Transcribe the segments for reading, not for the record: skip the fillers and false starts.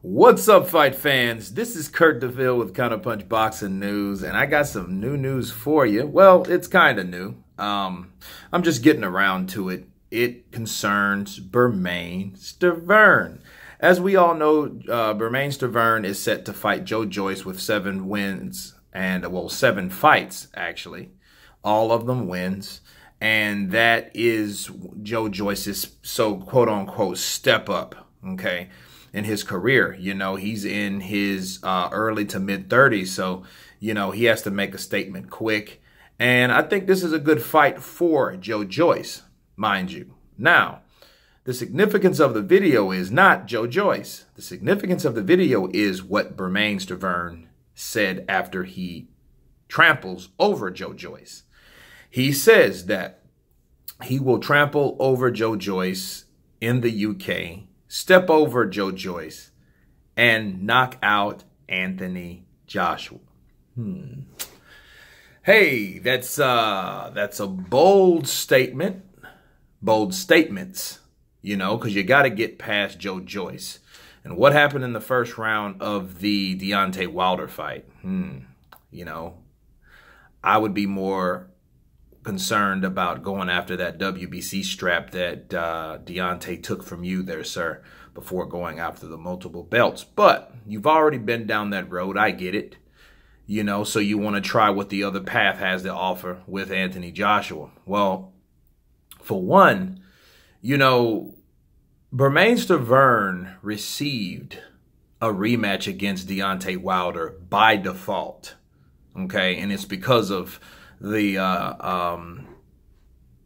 What's up, fight fans? This is Kurt DeVille with Counterpunch Boxing News, and I got some new news for you. Well, it's kind of new. I'm just getting around to it. It concerns Bermaine Sterverne. As we all know, Bermaine Sterverne is set to fight Joe Joyce with 7 wins and, well, 7 fights, actually. All of them wins. And that is Joe Joyce's quote-unquote step up, okay, in his career. You know, he's in his early to mid-30s, so, you know, he has to make a statement quick. And I think this is a good fight for Joe Joyce, mind you. Now, the significance of the video is not Joe Joyce. The significance of the video is what Bermaine Sterverne said after he tramples over Joe Joyce. He says that he will trample over Joe Joyce in the UK, step over Joe Joyce, and knock out Anthony Joshua. Hey, that's a bold statement. Bold statements, you know, because you got to get past Joe Joyce. And what happened in the first round of the Deontay Wilder fight? You know, I would be more concerned about going after that WBC strap that Deontay took from you there, sir, before going after the multiple belts. But you've already been down that road. I get it. You know, so you want to try what the other path has to offer with Anthony Joshua. Well, for one, you know, Bermaine Sterverne received a rematch against Deontay Wilder by default. Okay, and it's because of the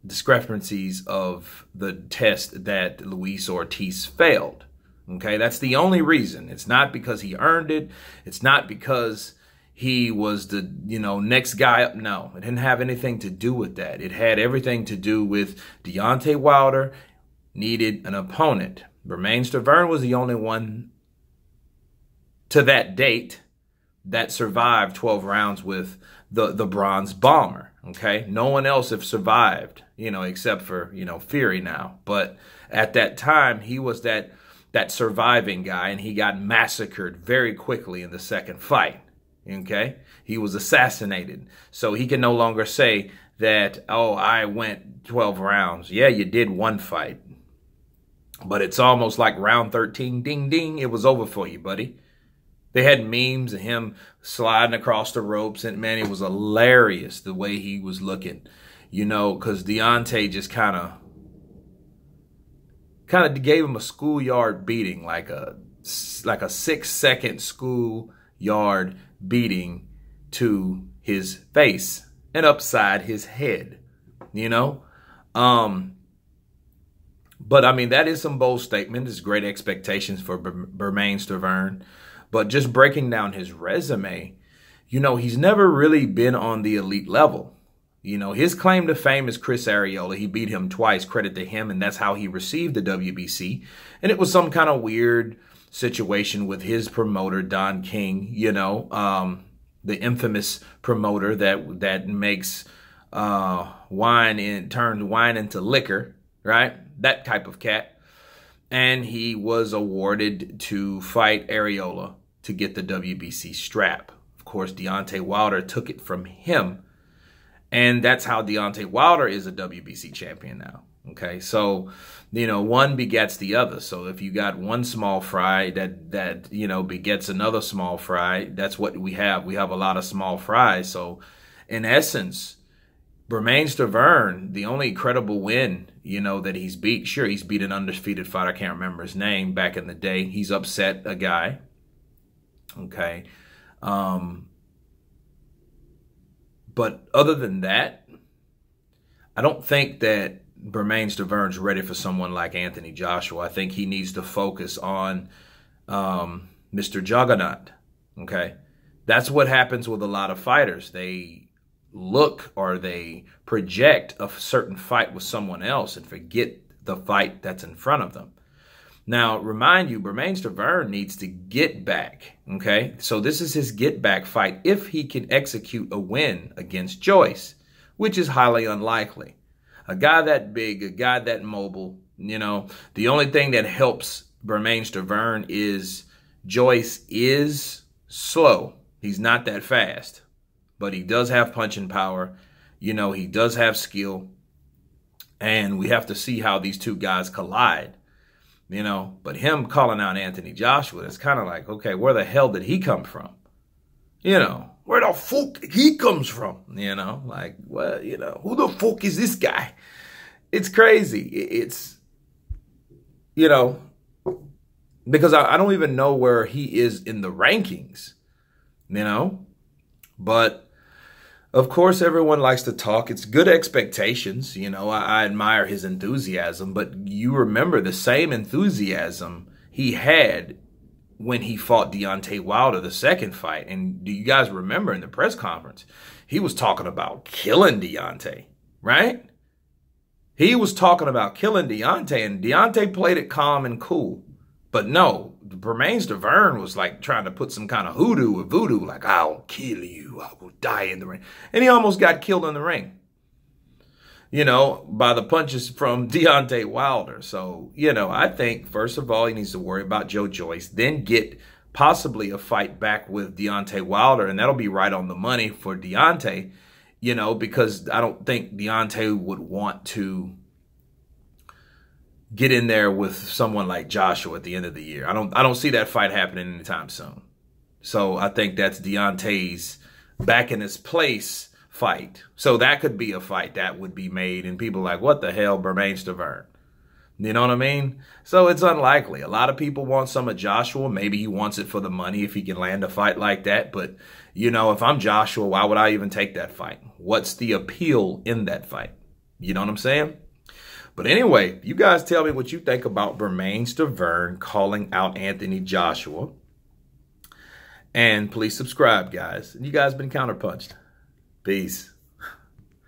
discrepancies of the test that Luis Ortiz failed. Okay, that's the only reason. It's not because he earned it. It's not because he was the, you know, next guy up. No, it didn't have anything to do with that. It had everything to do with Deontay Wilder needed an opponent. Bermaine Sterverne was the only one to that date that survived 12 rounds with the Bronze Bomber, okay? No one else have survived, you know, except for, you know, Fury now. But at that time, he was that surviving guy, and he got massacred very quickly in the second fight, okay? He was assassinated. So he can no longer say that, oh, I went 12 rounds. Yeah, you did one fight. But it's almost like round 13, ding, ding, it was over for you, buddy. They had memes of him sliding across the ropes, and man, it was hilarious the way he was looking, you know, because Deontay just kind of gave him a schoolyard beating, like a 6-second schoolyard beating to his face and upside his head, you know. But I mean, that is some bold statement. It's great expectations for Bermaine Sterverne. But just breaking down his resume, you know, he's never really been on the elite level. You know, his claim to fame is Chris Arreola. He beat him twice, credit to him, and that's how he received the WBC. And it was some kind of weird situation with his promoter, Don King, you know, the infamous promoter that makes turns wine into liquor, right? That type of cat. And he was awarded to fight Arreola to get the WBC strap. Of course, Deontay Wilder took it from him. And that's how Deontay Wilder is a WBC champion now. Okay, so, you know, one begets the other. So if you got one small fry that you know, begets another small fry, that's what we have. We have a lot of small fries. So in essence, Bermaine Sterverne, the only credible win, you know, that he's beat. Sure, he's beat an undefeated fighter. I can't remember his name back in the day. He's upset a guy. Okay. But other than that, I don't think that Bermaine Sterverne's ready for someone like Anthony Joshua. I think he needs to focus on Mr. Juggernaut. Okay. That's what happens with a lot of fighters. They look or they project a certain fight with someone else and forget the fight that's in front of them. Now, remind you, Bermaine Sterverne needs to get back, okay? So this is his get back fight if he can execute a win against Joyce, which is highly unlikely. A guy that big, a guy that mobile, you know, the only thing that helps Bermaine Sterverne is Joyce is slow. He's not that fast, but he does have punching power. You know, he does have skill. And we have to see how these two guys collide, you know. But him calling out Anthony Joshua, it's kind of like, okay, where the hell did he come from? You know, where the fuck he comes from? You know, like, well, you know, who the fuck is this guy? It's crazy. It's, you know, because I don't even know where he is in the rankings, you know. But of course, everyone likes to talk. It's good expectations. You know, I admire his enthusiasm, but you remember the same enthusiasm he had when he fought Deontay Wilder the second fight. And do you guys remember in the press conference, he was talking about killing Deontay, right? He was talking about killing Deontay, and Deontay played it calm and cool. But no, Bermaine Sterverne was like trying to put some kind of hoodoo or voodoo, like, I'll kill you, I will die in the ring. And he almost got killed in the ring, you know, by the punches from Deontay Wilder. So, you know, I think, first of all, he needs to worry about Joe Joyce, then get possibly a fight back with Deontay Wilder, and that'll be right on the money for Deontay, you know, because I don't think Deontay would want to get in there with someone like Joshua at the end of the year. I don't see that fight happening anytime soon. So I think that's Deontay's back in his place fight. So that could be a fight that would be made, and people are like, what the hell, Bermaine Sterverne? You know what I mean? So it's unlikely. A lot of people want some of Joshua. Maybe he wants it for the money if he can land a fight like that. But, you know, if I'm Joshua, why would I even take that fight? What's the appeal in that fight? You know what I'm saying? But anyway, you guys tell me what you think about Bermaine Sterverne calling out Anthony Joshua. And please subscribe, guys. You guys been counterpunched. Peace.